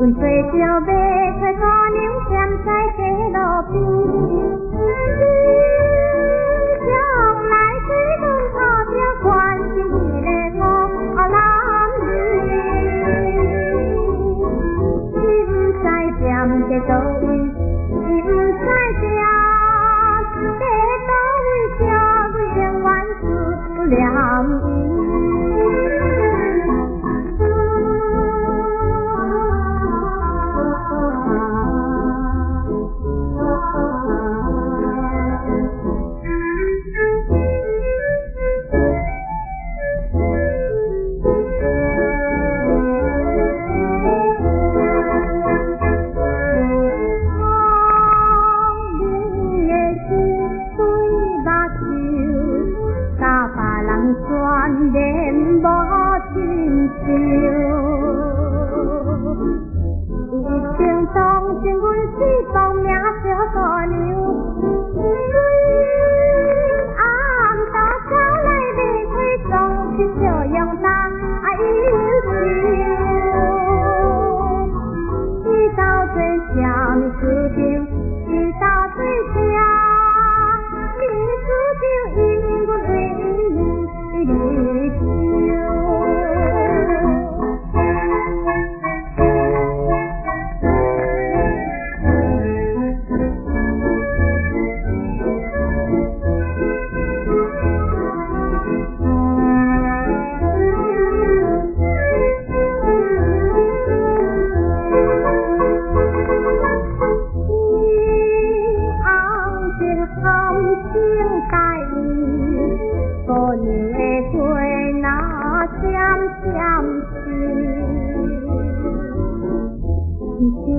阮做着要找姑娘踮在街路边，将来水门打着关心伊个五男儿，伊毋知踮在倒位，伊毋知踮在倒位，叫阮永远思念伊。全然无亲像，一生当成阮是亡命小姑娘，暗道走来面花装起笑容大忧愁，伊到底啥物事情？伊到底啥物事情？因阮为伊离愁。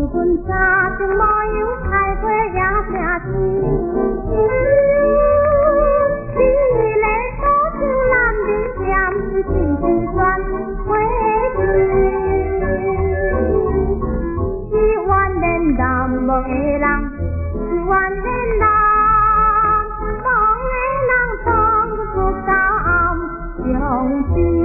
阮早前模样开过也正甜，你个所像男人嫌心情酸花甜，伊怨恋难忘的人，伊怨恋难忘的人，当阮出到暗相知。